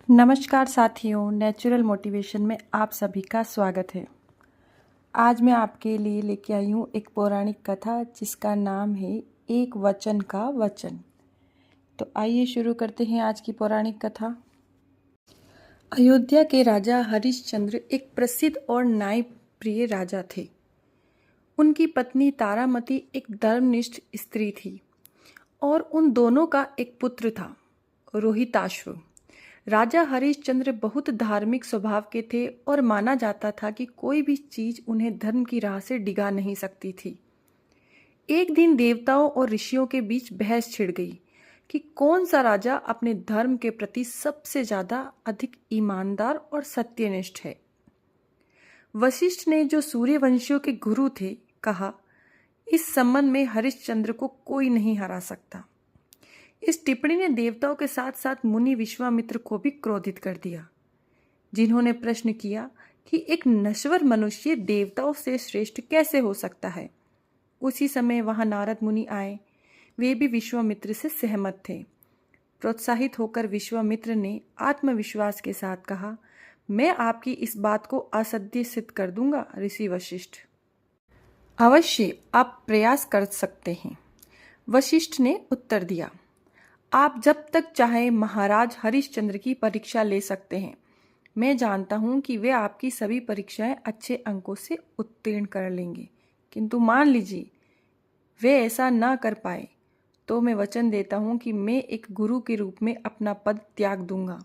नमस्कार साथियों, natural motivation में आप सभी का स्वागत है। आज मैं आपके लिए लेके आई हूँ एक पौराणिक कथा जिसका नाम है एक वचन का वचन। तो आइए शुरू करते हैं आज की पौराणिक कथा। अयोध्या के राजा हरिश्चंद्र एक प्रसिद्ध और न्यायप्रिय राजा थे। उनकी पत्नी तारामती एक धर्मनिष्ठ स्त्री थी और उन दोनों का एक पुत्र था, रोहिताश्व। राजा हरिश्चंद्र बहुत धार्मिक स्वभाव के थे और माना जाता था कि कोई भी चीज उन्हें धर्म की राह से डिगा नहीं सकती थी। एक दिन देवताओं और ऋषियों के बीच बहस छिड़ गई कि कौन सा राजा अपने धर्म के प्रति सबसे ज्यादा अधिक ईमानदार और सत्यनिष्ठ है। वशिष्ठ ने, जो सूर्यवंशियों के गुरु थे, कहा, इस संबंध में हरिश्चंद्र को कोई नहीं हरा सकता। इस टिप्पणी ने देवताओं के साथ साथ मुनि विश्वामित्र को भी क्रोधित कर दिया, जिन्होंने प्रश्न किया कि एक नश्वर मनुष्य देवताओं से श्रेष्ठ कैसे हो सकता है। उसी समय वहां नारद मुनि आए। वे भी विश्वामित्र से सहमत थे। प्रोत्साहित होकर विश्वामित्र ने आत्मविश्वास के साथ कहा, मैं आपकी इस बात को असत्य सिद्ध कर दूंगा ऋषि वशिष्ठ। अवश्य आप प्रयास कर सकते हैं, वशिष्ठ ने उत्तर दिया। आप जब तक चाहे महाराज हरिश्चंद्र की परीक्षा ले सकते हैं। मैं जानता हूं कि वे आपकी सभी परीक्षाएं अच्छे अंकों से उत्तीर्ण कर लेंगे, किंतु मान लीजिए वे ऐसा ना कर पाए तो मैं वचन देता हूं कि मैं एक गुरु के रूप में अपना पद त्याग दूंगा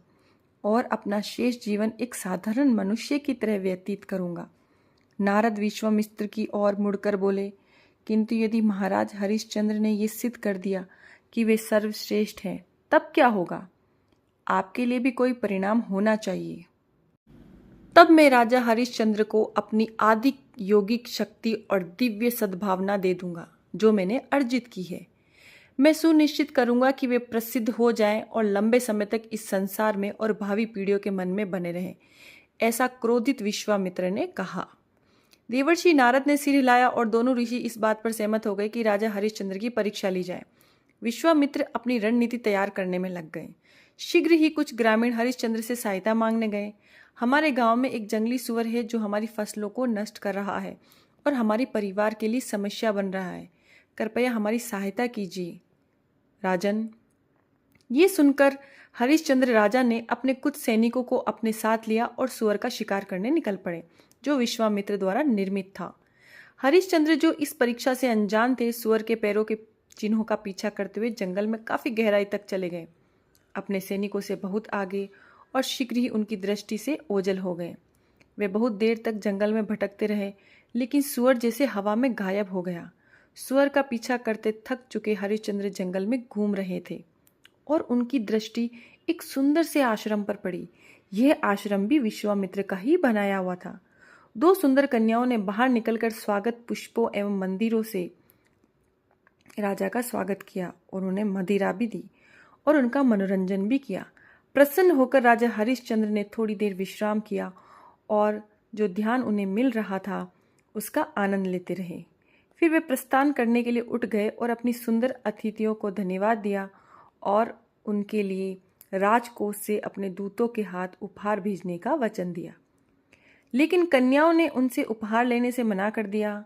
और अपना शेष जीवन एक साधारण मनुष्य की तरह व्यतीत करूंगा। नारद विश्वामित्र की ओर मुड़कर बोले, किंतु यदि महाराज हरिश्चंद्र ने यह सिद्ध कर दिया कि वे सर्वश्रेष्ठ हैं, तब क्या होगा? आपके लिए भी कोई परिणाम होना चाहिए। तब मैं राजा हरिश्चंद्र को अपनी आदि योगिक शक्ति और दिव्य सद्भावना दे दूंगा जो मैंने अर्जित की है। मैं सुनिश्चित करूंगा कि वे प्रसिद्ध हो जाएं और लंबे समय तक इस संसार में और भावी पीढ़ियों के मन में बने रहें। ऐसा क्रोधित विश्वामित्र ने कहा। देवर्षि नारद ने सिर हिलाया और दोनों ऋषि इस बात पर सहमत हो गए कि राजा हरिश्चंद्र की परीक्षा ली जाए। विश्वामित्र अपनी रणनीति तैयार करने में लग गए। शीघ्र ही कुछ ग्रामीण हरिश्चंद्र से सहायता मांगने गए। हमारे गांव में एक जंगली सुअर है जो हमारी फसलों को नष्ट कर रहा है और हमारे परिवार के लिए समस्या बन रहा है। कृपया हमारी सहायता कीजिए राजन। ये सुनकर हरिश्चंद्र राजा ने अपने कुछ सैनिकों को अपने साथ लिया और सुअर का शिकार करने निकल पड़े, जो विश्वामित्र द्वारा निर्मित था। हरिश्चंद्र, जो इस परीक्षा से अनजान थे, सुअर के पैरों के चिन्हों का पीछा करते हुए जंगल में काफी गहराई तक चले गए, अपने सैनिकों से बहुत आगे, और शीघ्र ही उनकी दृष्टि से ओझल हो गए। वे बहुत देर तक जंगल में भटकते रहे, लेकिन सुअर जैसे हवा में गायब हो गया। सुअर का पीछा करते थक चुके हरिश्चंद्र जंगल में घूम रहे थे और उनकी दृष्टि एक सुंदर से आश्रम पर पड़ी। यह आश्रम भी विश्वामित्र का ही बनाया हुआ था। दो सुंदर कन्याओं ने बाहर निकलकर स्वागत पुष्पों एवं मंदिरों से राजा का स्वागत किया और उन्हें मदिरा भी दी और उनका मनोरंजन भी किया। प्रसन्न होकर राजा हरिश्चंद्र ने थोड़ी देर विश्राम किया और जो ध्यान उन्हें मिल रहा था उसका आनंद लेते रहे। फिर वे प्रस्थान करने के लिए उठ गए और अपनी सुंदर अतिथियों को धन्यवाद दिया और उनके लिए राजकोष से अपने दूतों के हाथ उपहार भेजने का वचन दिया। लेकिन कन्याओं ने उनसे उपहार लेने से मना कर दिया।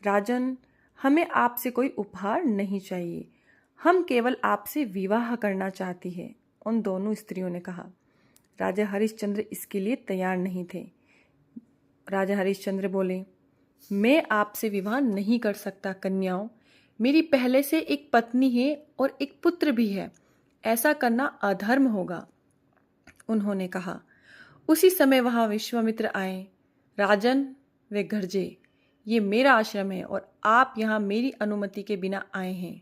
राजन, हमें आपसे कोई उपहार नहीं चाहिए, हम केवल आपसे विवाह करना चाहती है, उन दोनों स्त्रियों ने कहा। राजा हरिश्चंद्र इसके लिए तैयार नहीं थे। राजा हरिश्चंद्र बोले, मैं आपसे विवाह नहीं कर सकता कन्याओं, मेरी पहले से एक पत्नी है और एक पुत्र भी है, ऐसा करना अधर्म होगा, उन्होंने कहा। उसी समय वहां विश्वामित्र आए। राजन, वे गरजे, ये मेरा आश्रम है और आप यहाँ मेरी अनुमति के बिना आए हैं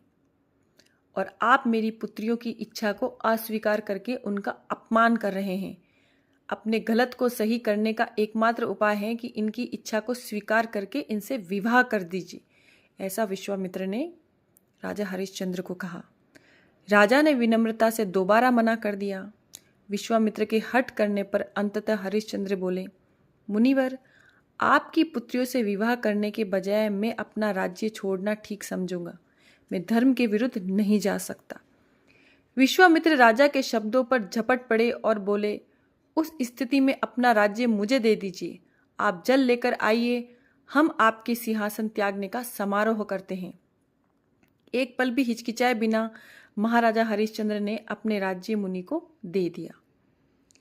और आप मेरी पुत्रियों की इच्छा को अस्वीकार करके उनका अपमान कर रहे हैं। अपने गलत को सही करने का एकमात्र उपाय है कि इनकी इच्छा को स्वीकार करके इनसे विवाह कर दीजिए, ऐसा विश्वामित्र ने राजा हरिश्चंद्र को कहा। राजा ने विनम्रता से दोबारा मना कर दिया। विश्वामित्र के हट करने पर अंततः हरिश्चंद्र बोले, मुनिवर, आपकी पुत्रियों से विवाह करने के बजाय मैं अपना राज्य छोड़ना ठीक समझूंगा। मैं धर्म के विरुद्ध नहीं जा सकता। विश्वामित्र राजा के शब्दों पर झपट पड़े और बोले, उस स्थिति में अपना राज्य मुझे दे दीजिए। आप जल लेकर आइए, हम आपके सिंहासन त्यागने का समारोह करते हैं। एक पल भी हिचकिचाए बिना महाराजा हरिश्चंद्र ने अपने राज्य मुनि को दे दिया।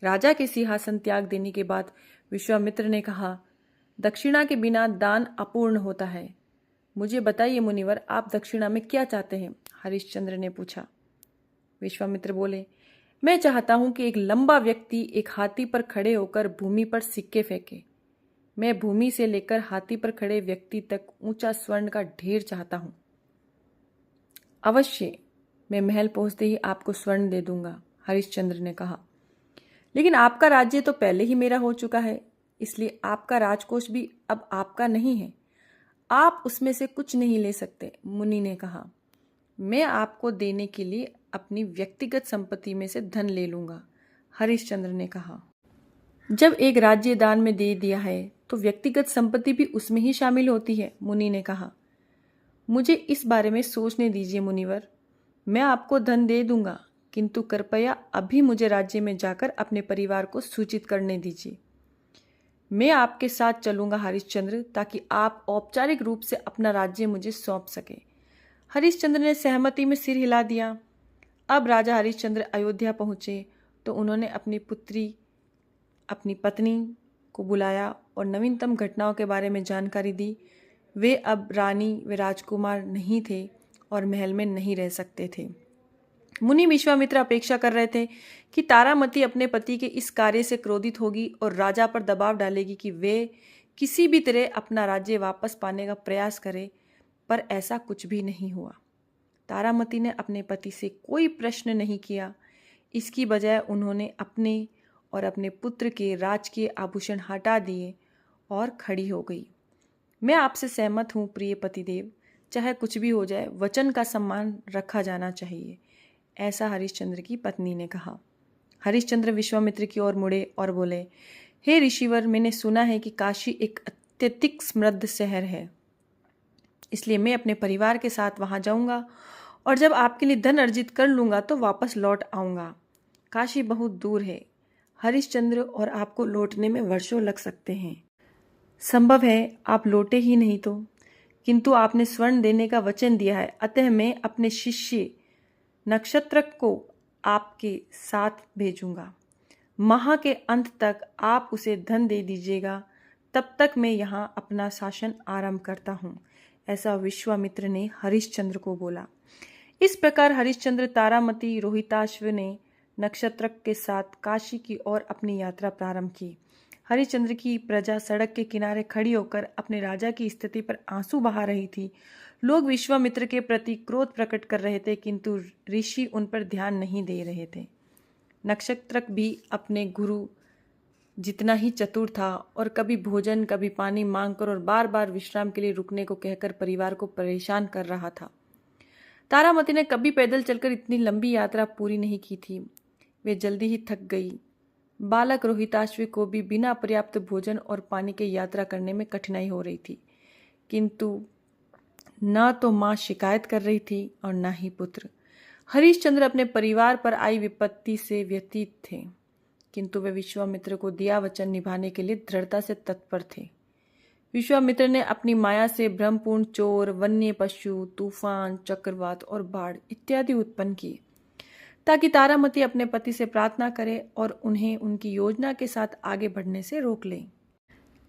राजा के सिंहासन त्याग देने के बाद विश्वामित्र ने कहा, दक्षिणा के बिना दान अपूर्ण होता है। मुझे बताइए मुनिवर, आप दक्षिणा में क्या चाहते हैं? हरिश्चंद्र ने पूछा। विश्वामित्र बोले, मैं चाहता हूं कि एक लंबा व्यक्ति एक हाथी पर खड़े होकर भूमि पर सिक्के फेंके। मैं भूमि से लेकर हाथी पर खड़े व्यक्ति तक ऊंचा स्वर्ण का ढेर चाहता हूं। अवश्य, मैं महल पहुंचते ही आपको स्वर्ण दे दूंगा, हरिश्चंद्र ने कहा। लेकिन आपका राज्य तो पहले ही मेरा हो चुका है, इसलिए आपका राजकोष भी अब आपका नहीं है। आप उसमें से कुछ नहीं ले सकते, मुनि ने कहा। मैं आपको देने के लिए अपनी व्यक्तिगत संपत्ति में से धन ले लूंगा, हरिश्चंद्र ने कहा। जब एक राज्य दान में दे दिया है तो व्यक्तिगत संपत्ति भी उसमें ही शामिल होती है, मुनि ने कहा। मुझे इस बारे में सोचने दीजिए मुनिवर। मैं आपको धन दे दूंगा, किंतु कृपया अभी मुझे राज्य में जाकर अपने परिवार को सूचित करने दीजिए। मैं आपके साथ चलूंगा हरिश्चंद्र, ताकि आप औपचारिक रूप से अपना राज्य मुझे सौंप सके। हरिश्चंद्र ने सहमति में सिर हिला दिया। अब राजा हरिश्चंद्र अयोध्या पहुंचे तो उन्होंने अपनी पत्नी को बुलाया और नवीनतम घटनाओं के बारे में जानकारी दी। वे अब रानी व राजकुमार नहीं थे और महल में नहीं रह सकते थे। मुनि विश्वामित्र अपेक्षा कर रहे थे कि तारामती अपने पति के इस कार्य से क्रोधित होगी और राजा पर दबाव डालेगी कि वे किसी भी तरह अपना राज्य वापस पाने का प्रयास करे, पर ऐसा कुछ भी नहीं हुआ। तारामती ने अपने पति से कोई प्रश्न नहीं किया। इसकी बजाय उन्होंने अपने और अपने पुत्र के राजकीय आभूषण हटा दिए और खड़ी हो गई। मैं आपसे सहमत हूँ प्रिय पतिदेव, चाहे कुछ भी हो जाए वचन का सम्मान रखा जाना चाहिए, ऐसा हरिश्चंद्र की पत्नी ने कहा। हरिश्चंद्र विश्वामित्र की ओर मुड़े और बोले, हे ऋषिवर, मैंने सुना है कि काशी एक अत्यधिक समृद्ध शहर है, इसलिए मैं अपने परिवार के साथ वहां जाऊंगा और जब आपके लिए धन अर्जित कर लूंगा तो वापस लौट आऊंगा। काशी बहुत दूर है हरिश्चंद्र, और आपको लौटने में वर्षों लग सकते हैं। संभव है आप लौटे ही नहीं तो, किंतु आपने स्वर्ण देने का वचन दिया है, अतः मैं अपने शिष्य नक्षत्रक को आपके साथ भेजूंगा। माह के अंत तक आप उसे धन दे दीजिएगा, तब तक मैं यहाँ अपना शासन आरंभ करता हूँ, ऐसा विश्वामित्र ने हरिश्चंद्र को बोला। इस प्रकार हरिश्चंद्र तारामती रोहिताश्व ने नक्षत्रक के साथ काशी की ओर अपनी यात्रा प्रारंभ की। हरिश्चंद्र की प्रजा सड़क के किनारे खड़ी होकर अपने राजा की स्थिति पर आंसू बहा रही थी। लोग विश्वामित्र के प्रति क्रोध प्रकट कर रहे थे, किंतु ऋषि उन पर ध्यान नहीं दे रहे थे। नक्षत्रक भी अपने गुरु जितना ही चतुर था और कभी भोजन कभी पानी मांगकर और बार बार विश्राम के लिए रुकने को कहकर परिवार को परेशान कर रहा था। तारामती ने कभी पैदल चलकर इतनी लंबी यात्रा पूरी नहीं की थी। वे जल्दी ही थक गई। बालक रोहिताश्व को भी बिना पर्याप्त भोजन और पानी के यात्रा करने में कठिनाई हो रही थी, किंतु न तो माँ शिकायत कर रही थी और न ही पुत्र। हरिश्चंद्र अपने परिवार पर आई विपत्ति से व्यथित थे, किंतु वे विश्वामित्र को दिया वचन निभाने के लिए दृढ़ता से तत्पर थे। विश्वामित्र ने अपनी माया से भ्रमपूर्ण चोर, वन्य पशु, तूफान, चक्रवात और बाढ़ इत्यादि उत्पन्न किए, ताकि तारामती अपने पति से प्रार्थना करे और उन्हें उनकी योजना के साथ आगे बढ़ने से रोक ले।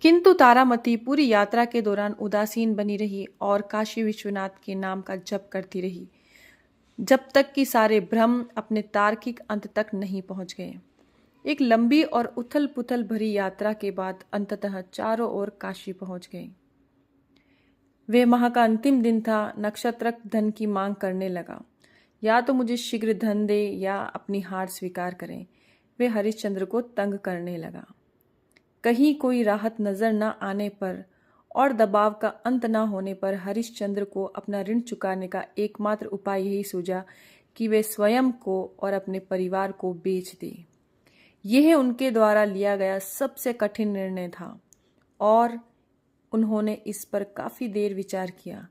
किंतु तारामती पूरी यात्रा के दौरान उदासीन बनी रही और काशी विश्वनाथ के नाम का जप करती रही, जब तक कि सारे भ्रम अपने तार्किक अंत तक नहीं पहुंच गए। एक लंबी और उथल पुथल भरी यात्रा के बाद अंततः चारों ओर काशी पहुंच गए। वे माह का अंतिम दिन था। नक्षत्रक धन की मांग करने लगा, या तो मुझे शीघ्र धन दे या अपनी हार स्वीकार करें। वे हरिश्चंद्र को तंग करने लगा। कहीं कोई राहत नजर न आने पर और दबाव का अंत न होने पर हरिश्चंद्र को अपना ऋण चुकाने का एकमात्र उपाय यही सूझा कि वे स्वयं को और अपने परिवार को बेच दें। यह उनके द्वारा लिया गया सबसे कठिन निर्णय था और उन्होंने इस पर काफी देर विचार किया।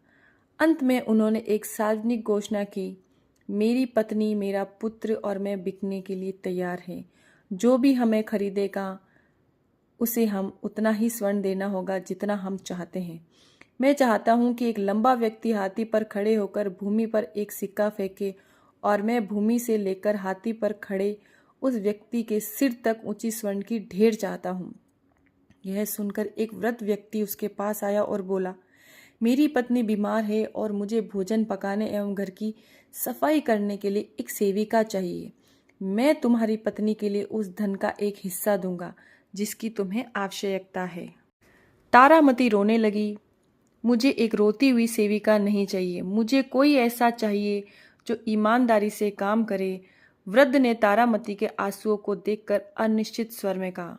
अंत में उन्होंने एक सार्वजनिक घोषणा की, मेरी पत्नी, मेरा पुत्र और मैं बिकने के लिए तैयार हैं। जो भी हमें खरीदेगा उसे हम उतना ही स्वर्ण देना होगा जितना हम चाहते हैं। मैं चाहता हूँ कि एक लंबा व्यक्ति हाथी पर खड़े होकर भूमि पर एक सिक्का फेंके और मैं भूमि से लेकर हाथी पर खड़े उस व्यक्ति के सिर तक ऊंची स्वर्ण की ढेर चाहता हूँ। यह सुनकर एक वृद्ध व्यक्ति उसके पास आया और बोला, मेरी पत्नी बीमार है और मुझे भोजन पकाने एवं घर की सफाई करने के लिए एक सेविका चाहिए। मैं तुम्हारी पत्नी के लिए उस धन का एक हिस्सा दूंगा जिसकी तुम्हें आवश्यकता है। तारामती रोने लगी, मुझे एक रोती हुई सेविका नहीं चाहिए, मुझे कोई ऐसा चाहिए जो ईमानदारी से काम करे। वृद्ध ने तारामती के आंसुओं को देखकर अनिश्चित स्वर में कहा,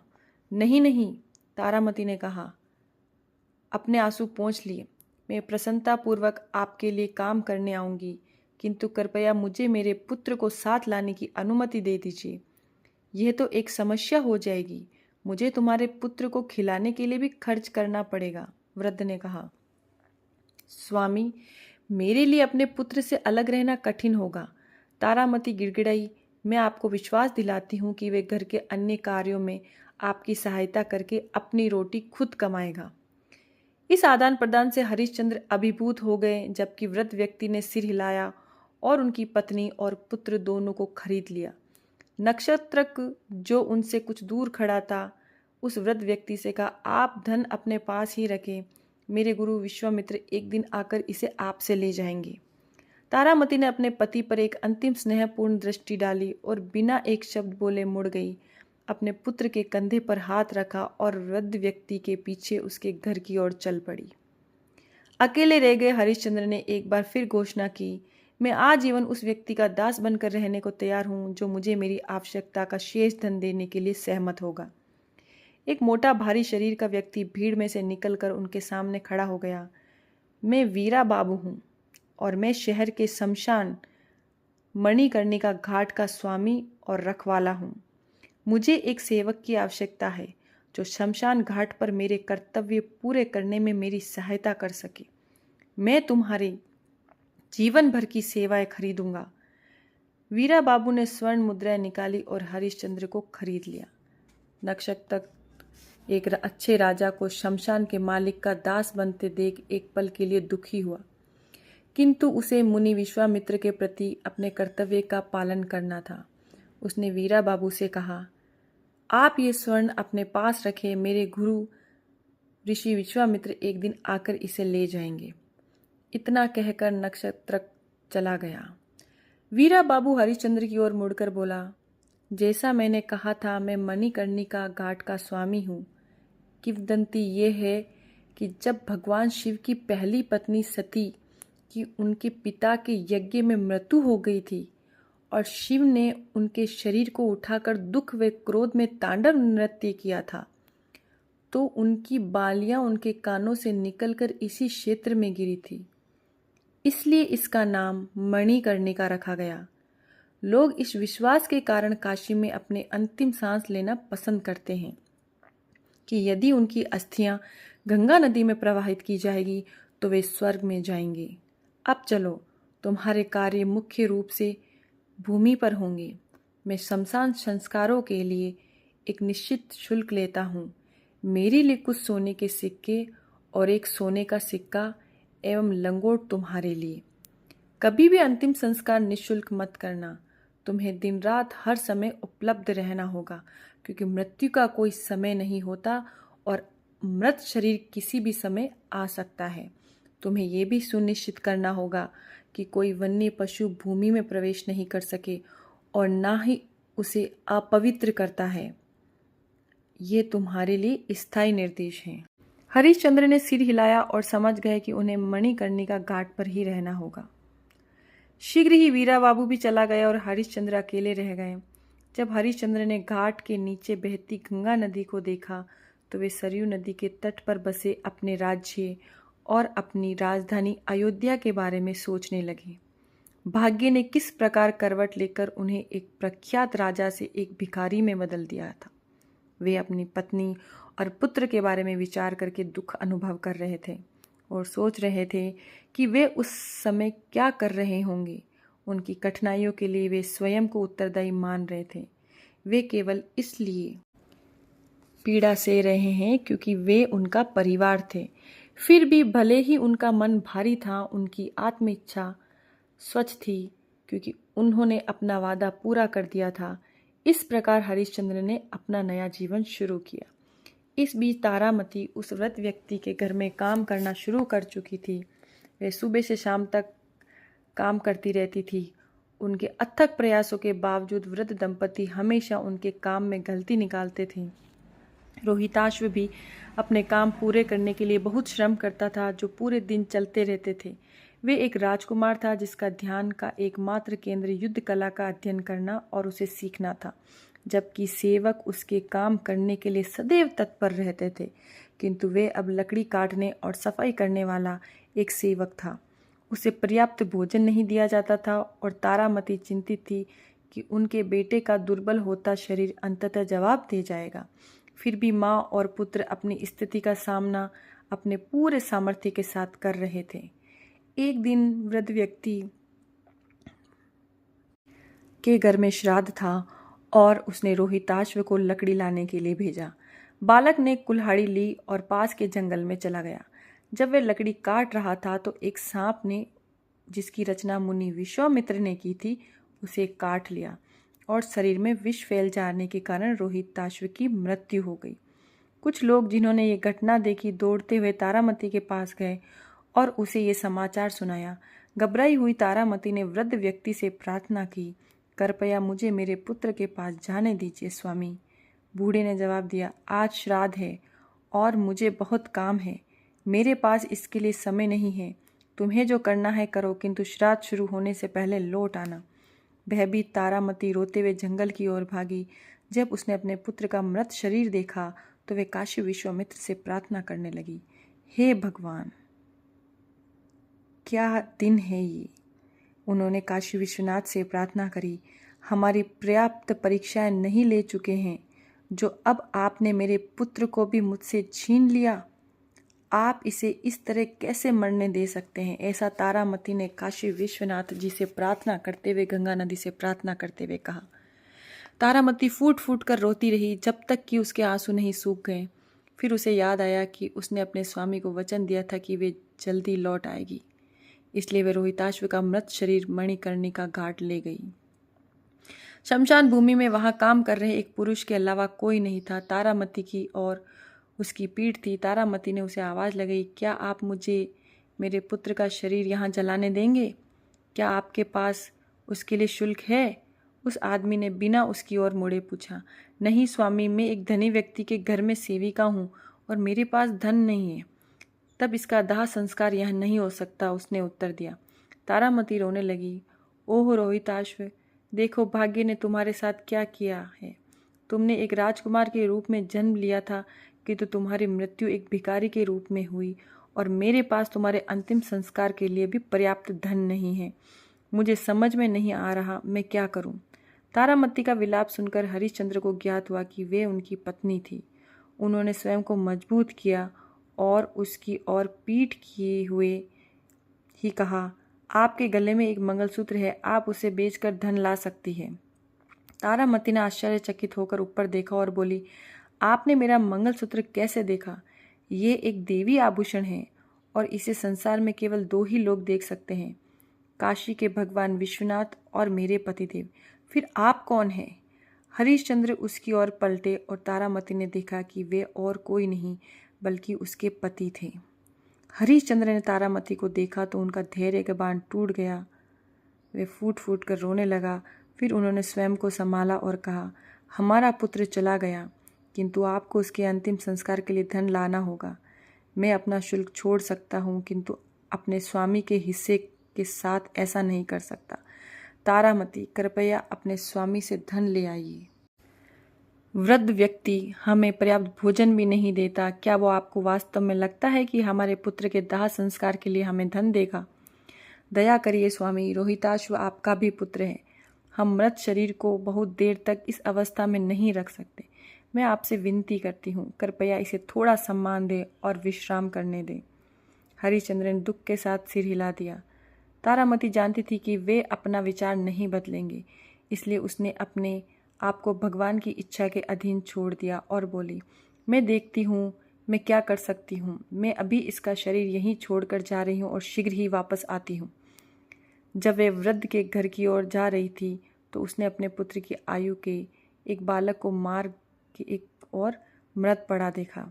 नहीं नहीं। तारामती ने कहा, अपने आंसू पोंछ लिए, मैं प्रसन्नतापूर्वक आपके लिए काम करने आऊंगी, किंतु कृपया मुझे मेरे पुत्र को साथ लाने की अनुमति दे दीजिए। यह तो एक समस्या हो जाएगी, मुझे तुम्हारे पुत्र को खिलाने के लिए भी खर्च करना पड़ेगा। वृद्ध ने कहा, स्वामी, मेरे लिए अपने पुत्र से अलग रहना कठिन होगा। तारामती गिड़गिड़ाई, मैं आपको विश्वास दिलाती हूँ कि वे घर के अन्य कार्यों में आपकी सहायता करके अपनी रोटी खुद कमाएगा। इस आदान प्रदान से हरिश्चंद्र अभिभूत हो गए, जबकि वृद्ध व्यक्ति ने सिर हिलाया और उनकी पत्नी और पुत्र दोनों को खरीद लिया। नक्षत्रक, जो उनसे कुछ दूर खड़ा था, उस वृद्ध व्यक्ति से कहा, आप धन अपने पास ही रखें, मेरे गुरु विश्वामित्र एक दिन आकर इसे आपसे ले जाएंगे। तारामती ने अपने पति पर एक अंतिम स्नेहपूर्ण दृष्टि डाली और बिना एक शब्द बोले मुड़ गई, अपने पुत्र के कंधे पर हाथ रखा और वृद्ध व्यक्ति के पीछे उसके घर की ओर चल पड़ी। अकेले रह गए हरिश्चंद्र ने एक बार फिर घोषणा की, मैं आजीवन उस व्यक्ति का दास बनकर रहने को तैयार हूँ जो मुझे मेरी आवश्यकता का शेष धन देने के लिए सहमत होगा। एक मोटा भारी शरीर का व्यक्ति भीड़ में से निकलकर उनके सामने खड़ा हो गया। मैं वीरा बाबू हूँ और मैं शहर के शमशान मणिकर्णिका घाट का स्वामी और रखवाला हूँ। मुझे एक सेवक की आवश्यकता है जो शमशान घाट पर मेरे कर्तव्य पूरे करने में मेरी सहायता कर सके। मैं तुम्हारी जीवन भर की सेवाएं खरीदूंगा। वीरा बाबू ने स्वर्ण मुद्राएं निकाली और हरिश्चंद्र को खरीद लिया। नक्षत्र एक अच्छे राजा को शमशान के मालिक का दास बनते देख एक पल के लिए दुखी हुआ, किंतु उसे मुनि विश्वामित्र के प्रति अपने कर्तव्य का पालन करना था। उसने वीरा बाबू से कहा, आप ये स्वर्ण अपने पास रखें, मेरे गुरु ऋषि विश्वामित्र एक दिन आकर इसे ले जाएंगे। इतना कहकर नक्षत्र चला गया। वीरा बाबू हरिश्चंद्र की ओर मुड़कर बोला, जैसा मैंने कहा था, मैं मणिकर्णिका घाट का स्वामी हूँ। किंवदंती ये है कि जब भगवान शिव की पहली पत्नी सती की उनके पिता के यज्ञ में मृत्यु हो गई थी और शिव ने उनके शरीर को उठाकर दुख व क्रोध में तांडव नृत्य किया था, तो उनकी बालियां उनके कानों से निकलकर इसी क्षेत्र में गिरी थी। इसलिए इसका नाम मणिकर्णिका रखा गया। लोग इस विश्वास के कारण काशी में अपने अंतिम सांस लेना पसंद करते हैं कि यदि उनकी अस्थियां गंगा नदी में प्रवाहित की जाएगी तो वे स्वर्ग में जाएंगे। अब चलो, तुम्हारे कार्य मुख्य रूप से भूमि पर होंगे। मैं शमशान संस्कारों के लिए एक निश्चित शुल्क लेता हूँ। मेरे लिए कुछ सोने के सिक्के और एक सोने का सिक्का एवं लंगोट तुम्हारे लिए। कभी भी अंतिम संस्कार निःशुल्क मत करना। तुम्हें दिन रात हर समय उपलब्ध रहना होगा, क्योंकि मृत्यु का कोई समय नहीं होता और मृत शरीर किसी भी समय आ सकता है। तुम्हें यह भी सुनिश्चित करना होगा कि कोई वन्य पशु भूमि में प्रवेश नहीं कर सके और ना ही उसे अपवित्र करता है। ये तुम्हारे लिए स्थायी निर्देश हैं। हरिश्चंद्र ने सिर हिलाया और समझ गए कि उन्हें मणिकर्णिका घाट पर ही रहना होगा। शीघ्र ही वीरा बाबू भी चला गया और हरिश्चंद्र अकेले रह गए। जब हरिश्चंद्र ने घाट के नीचे बहती गंगा नदी को देखा तो वे सरयू नदी के तट पर बसे अपने राज्य और अपनी राजधानी अयोध्या के बारे में सोचने लगे। भाग्य ने किस प्रकार करवट लेकर उन्हें एक प्रख्यात राजा से एक भिखारी में बदल दिया था। वे अपनी पत्नी और पुत्र के बारे में विचार करके दुख अनुभव कर रहे थे और सोच रहे थे कि वे उस समय क्या कर रहे होंगे। उनकी कठिनाइयों के लिए वे स्वयं को उत्तरदायी मान रहे थे। वे केवल इसलिए पीड़ा सह रहे हैं क्योंकि वे उनका परिवार थे। फिर भी भले ही उनका मन भारी था, उनकी आत्म इच्छा स्वच्छ थी क्योंकि उन्होंने अपना वादा पूरा कर दिया था। इस प्रकार हरिश्चंद्र ने अपना नया जीवन शुरू किया। इस बीच तारामती उस वृद्ध व्यक्ति के घर में काम करना शुरू कर चुकी थी। वे सुबह से शाम तक काम करती रहती थी। उनके अथक प्रयासों के बावजूद वृद्ध दंपति हमेशा उनके काम में गलती निकालते थे। रोहिताश्व भी अपने काम पूरे करने के लिए बहुत श्रम करता था, जो पूरे दिन चलते रहते थे। वे एक राजकुमार था जिसका ध्यान का एकमात्र केंद्र युद्ध कला का अध्ययन करना और उसे सीखना था, जबकि सेवक उसके काम करने के लिए सदैव तत्पर रहते थे। किंतु वे अब लकड़ी काटने और सफाई करने वाला एक सेवक था। उसे पर्याप्त भोजन नहीं दिया जाता था और तारामती चिंतित थी कि उनके बेटे का दुर्बल होता शरीर अंततः जवाब दे जाएगा। फिर भी माँ और पुत्र अपनी स्थिति का सामना अपने पूरे सामर्थ्य के साथ कर रहे थे। एक दिन वृद्ध व्यक्ति के घर में श्राद्ध था और उसने रोहिताश्व को लकड़ी लाने के लिए भेजा। बालक ने कुल्हाड़ी ली और पास के जंगल में चला गया। जब वह लकड़ी काट रहा था तो एक सांप ने, जिसकी रचना मुनि विश्वामित्र ने की थी, उसे काट लिया और शरीर में विष फैल जाने के कारण रोहिताश्व की मृत्यु हो गई। कुछ लोग जिन्होंने ये घटना देखी दौड़ते हुए तारामती के पास गए और उसे ये समाचार सुनाया। घबराई हुई तारामती ने वृद्ध व्यक्ति से प्रार्थना की, कृपया मुझे मेरे पुत्र के पास जाने दीजिए स्वामी। बूढ़े ने जवाब दिया, आज श्राद्ध है और मुझे बहुत काम है। मेरे पास इसके लिए समय नहीं है। तुम्हें जो करना है करो, किंतु श्राद्ध शुरू होने से पहले लौट आना। भयभीत तारामती रोते हुए जंगल की ओर भागी। जब उसने अपने पुत्र का मृत शरीर देखा तो वे काशी विश्वामित्र से प्रार्थना करने लगी, हे भगवान, क्या दिन है ये। उन्होंने काशी विश्वनाथ से प्रार्थना करी, हमारी पर्याप्त परीक्षाएं नहीं ले चुके हैं, जो अब आपने मेरे पुत्र को भी मुझसे छीन लिया। आप इसे इस तरह कैसे मरने दे सकते हैं। ऐसा तारामती ने काशी विश्वनाथ जी से प्रार्थना करते हुए गंगा नदी से प्रार्थना करते हुए कहा। तारामती फूट फूट कर रोती रही जब तक कि उसके आंसू नहीं सूख गए। फिर उसे याद आया कि उसने अपने स्वामी को वचन दिया था कि वे जल्दी लौट आएगी। इसलिए वे रोहिताश्व का मृत शरीर मणिकर्णिका घाट ले गई। शमशान भूमि में वहां काम कर रहे एक पुरुष के अलावा कोई नहीं था। तारामती की और उसकी पीठ थी। तारामती ने उसे आवाज़ लगाई, क्या आप मुझे मेरे पुत्र का शरीर यहाँ जलाने देंगे? क्या आपके पास उसके लिए शुल्क है? उस आदमी ने बिना उसकी ओर मुड़े पूछा। नहीं स्वामी, मैं एक धनी व्यक्ति के घर में सेविका हूँ और मेरे पास धन नहीं है। तब इसका दाह संस्कार यहाँ नहीं हो सकता, उसने उत्तर दिया। तारामती रोने लगी। ओह रोहिताश्व, देखो भाग्य ने तुम्हारे साथ क्या किया है। तुमने एक राजकुमार के रूप में जन्म लिया था, किंतु तुम्हारी मृत्यु एक भिखारी के रूप में हुई और मेरे पास तुम्हारे अंतिम संस्कार के लिए भी पर्याप्त धन नहीं है। मुझे समझ में नहीं आ रहा मैं क्या करूं। तारामती का विलाप सुनकर हरिश्चंद्र को ज्ञात हुआ कि वे उनकी पत्नी थी। उन्होंने स्वयं को मजबूत किया और उसकी ओर पीठ किए हुए ही कहा, आपके गले में एक मंगलसूत्र है, आप उसे बेचकर धन ला सकती है। तारामती ने आश्चर्यचकित होकर ऊपर देखा और बोली, आपने मेरा मंगलसूत्र कैसे देखा? ये एक देवी आभूषण है और इसे संसार में केवल 2 ही लोग देख सकते हैं, काशी के भगवान विश्वनाथ और मेरे पतिदेव। फिर आप कौन हैं? हरिश्चंद्र उसकी ओर पलटे और तारामती ने देखा कि वे और कोई नहीं बल्कि उसके पति थे। हरिश्चंद्र ने तारामती को देखा तो उनका धैर्य का बांध टूट गया। वे फूट फूट कर रोने लगा। फिर उन्होंने स्वयं को संभाला और कहा, हमारा पुत्र चला गया, किंतु आपको उसके अंतिम संस्कार के लिए धन लाना होगा। मैं अपना शुल्क छोड़ सकता हूँ, किंतु अपने स्वामी के हिस्से के साथ ऐसा नहीं कर सकता। तारामती, कृपया अपने स्वामी से धन ले आइए। वृद्ध व्यक्ति हमें पर्याप्त भोजन भी नहीं देता। क्या वो आपको वास्तव में लगता है कि हमारे पुत्र के दाह संस्कार के लिए हमें धन देगा? दया करिए स्वामी, रोहिताश्व आपका भी पुत्र है। हम मृत शरीर को बहुत देर तक इस अवस्था में नहीं रख सकते। मैं आपसे विनती करती हूँ, कृपया इसे थोड़ा सम्मान दें और विश्राम करने दें। हरिश्चंद्र ने दुख के साथ सिर हिला दिया। तारामती जानती थी कि वे अपना विचार नहीं बदलेंगे, इसलिए उसने अपने आपको भगवान की इच्छा के अधीन छोड़ दिया और बोली, मैं देखती हूँ मैं क्या कर सकती हूँ। मैं अभी इसका शरीर यहीं छोड़कर जा रही हूँ और शीघ्र ही वापस आती हूँ। जब वे वृद्ध के घर की ओर जा रही थी तो उसने अपने पुत्र की आयु के एक बालक को मार के एक और मृत पड़ा देखा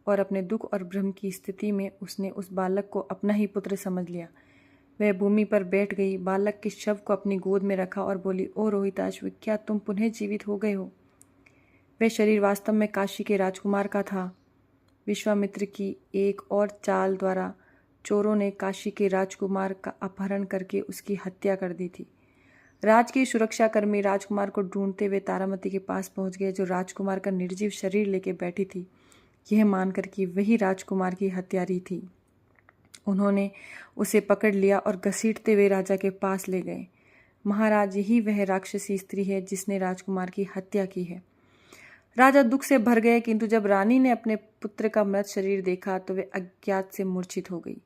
और अपने दुख और भ्रम की स्थिति में उसने उस बालक को अपना ही पुत्र समझ लिया। वह भूमि पर बैठ गई, बालक के शव को अपनी गोद में रखा और बोली, ओ रोहिताश्व, क्या तुम पुनः जीवित हो गए हो? वह शरीर वास्तव में काशी के राजकुमार का था। विश्वामित्र की एक और चाल द्वारा चोरों ने काशी के राजकुमार का अपहरण करके उसकी हत्या कर दी थी। राजकीय सुरक्षाकर्मी राजकुमार को ढूंढते हुए तारामती के पास पहुंच गए, जो राजकुमार का निर्जीव शरीर लेके बैठी थी, यह मानकर कि वही राजकुमार की हत्यारी थी। उन्होंने उसे पकड़ लिया और घसीटते हुए राजा के पास ले गए। महाराज, यही वह राक्षसी स्त्री है जिसने राजकुमार की हत्या की है। राजा दुख से भर गए, किंतु जब रानी ने अपने पुत्र का मृत शरीर देखा तो वे अज्ञात से मूर्छित हो गई।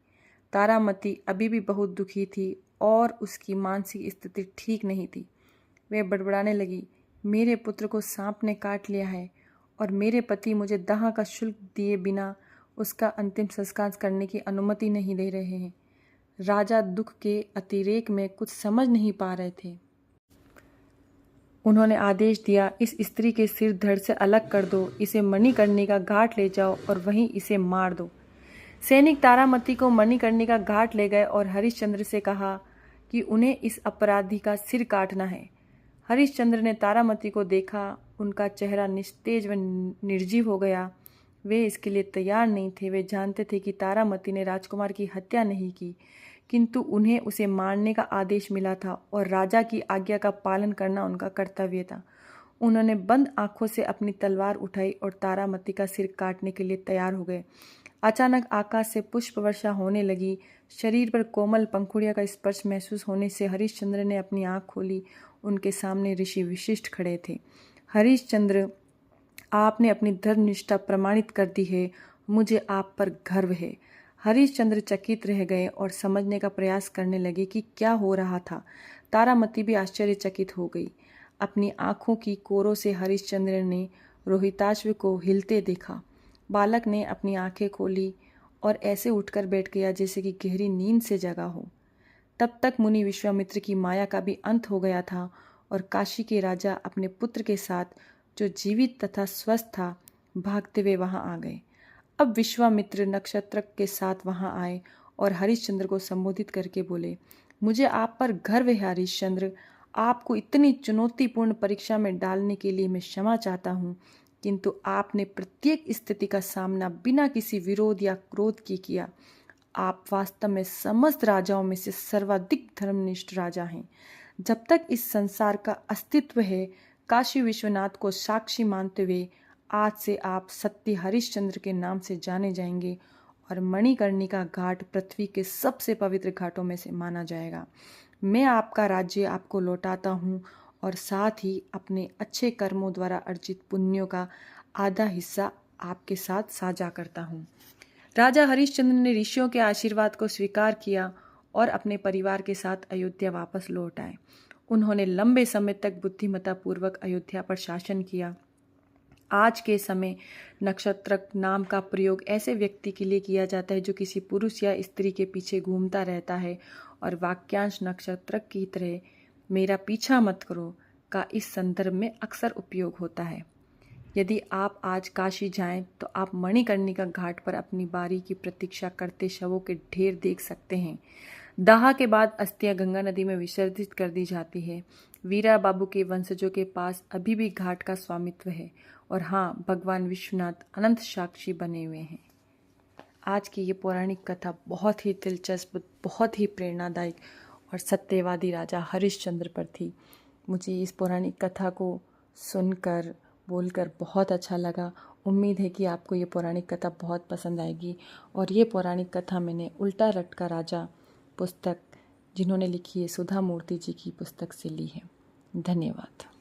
तारामती अभी भी बहुत दुखी थी और उसकी मानसिक स्थिति ठीक नहीं थी। वह बड़बड़ाने लगी, मेरे पुत्र को सांप ने काट लिया है और मेरे पति मुझे दाह का शुल्क दिए बिना उसका अंतिम संस्कार करने की अनुमति नहीं दे रहे हैं। राजा दुख के अतिरेक में कुछ समझ नहीं पा रहे थे। उन्होंने आदेश दिया, इस स्त्री के सिर धड़ से अलग कर दो, इसे मणिकर्णिका घाट ले जाओ और वहीं इसे मार दो। सैनिक तारामती को मणिकर्णिका घाट ले गए और हरिश्चंद्र से कहा कि उन्हें इस अपराधी का सिर काटना है। हरिश्चंद्र ने तारामती को देखा, उनका चेहरा निस्तेज व निर्जीव हो गया। वे इसके लिए तैयार नहीं थे। वे जानते थे कि तारामती ने राजकुमार की हत्या नहीं की, किंतु उन्हें उसे मारने का आदेश मिला था और राजा की आज्ञा का पालन करना उनका कर्तव्य था। उन्होंने बंद आंखों से अपनी तलवार उठाई और तारामती का सिर काटने के लिए तैयार हो गए। अचानक आकाश से पुष्प वर्षा होने लगी। शरीर पर कोमल पंखुड़ियों का स्पर्श महसूस होने से हरिश्चंद्र ने अपनी आंख खोली। उनके सामने ऋषि वशिष्ठ खड़े थे। हरिश्चंद्र, आपने अपनी धर्मनिष्ठा प्रमाणित कर दी है, मुझे आप पर गर्व है। हरिश्चंद्र चकित रह गए और समझने का प्रयास करने लगे कि क्या हो रहा था। तारामती भी आश्चर्यचकित हो गई। अपनी आंखों की कोरों से हरिश्चंद्र ने रोहिताश्व को हिलते देखा। बालक ने अपनी आंखें खोली और ऐसे उठकर बैठ गया जैसे कि गहरी नींद से जगा हो। तब तक मुनि विश्वामित्र की माया का भी अंत हो गया था और काशी के राजा अपने पुत्र के साथ, जो जीवित तथा स्वस्थ था, भागते हुए वहां आ गए। अब विश्वामित्र नक्षत्र के साथ वहां आए और हरिश्चंद्र को संबोधित करके बोले, मुझे आप पर गर्व है हरिश्चंद्र। आपको इतनी चुनौतीपूर्ण परीक्षा में डालने के लिए मैं क्षमा चाहता हूँ, किंतु आपने प्रत्येक स्थिति का सामना बिना किसी विरोध या क्रोध के किया। आप वास्तव में समस्त राजाओं में से सर्वाधिक धर्मनिष्ठ राजा हैं। जब तक इस संसार का अस्तित्व है, काशी विश्वनाथ को साक्षी मानते हुए आज से आप सत्य हरिश्चंद्र के नाम से जाने जाएंगे और मणिकर्णिका घाट पृथ्वी के सबसे पवित्र घाटों में से माना जाएगा। मैं आपका राज्य आपको लौटाता हूँ और साथ ही अपने अच्छे कर्मों द्वारा अर्जित पुण्यों का आधा हिस्सा आपके साथ साझा करता हूँ। राजा हरिश्चंद्र ने ऋषियों के आशीर्वाद को स्वीकार किया और अपने परिवार के साथ अयोध्या वापस लौट आए। उन्होंने लंबे समय तक बुद्धिमत्तापूर्वक अयोध्या पर शासन किया। आज के समय नक्षत्रक नाम का प्रयोग ऐसे व्यक्ति के लिए किया जाता है जो किसी पुरुष या स्त्री के पीछे घूमता रहता है और वाक्यांश नक्षत्रक की तरह मेरा पीछा मत करो का इस संदर्भ में अक्सर उपयोग होता है। यदि आप आज काशी जाएं तो आप मणिकर्णिका घाट पर अपनी बारी की प्रतीक्षा करते शवों के ढेर देख सकते हैं। दाह के बाद अस्थियां गंगा नदी में विसर्जित कर दी जाती है। वीरा बाबू के वंशजों के पास अभी भी घाट का स्वामित्व है और हाँ, भगवान विश्वनाथ अनंत साक्षी बने हुए हैं। आज की ये पौराणिक कथा बहुत ही दिलचस्प, बहुत ही प्रेरणादायक और सत्यवादी राजा हरिश्चंद्र पर थी। मुझे इस पौराणिक कथा को सुनकर, बोलकर बहुत अच्छा लगा। उम्मीद है कि आपको ये पौराणिक कथा बहुत पसंद आएगी। और ये पौराणिक कथा मैंने उल्टा रट का राजा पुस्तक, जिन्होंने लिखी है, सुधा मूर्ति जी की पुस्तक से ली है। धन्यवाद।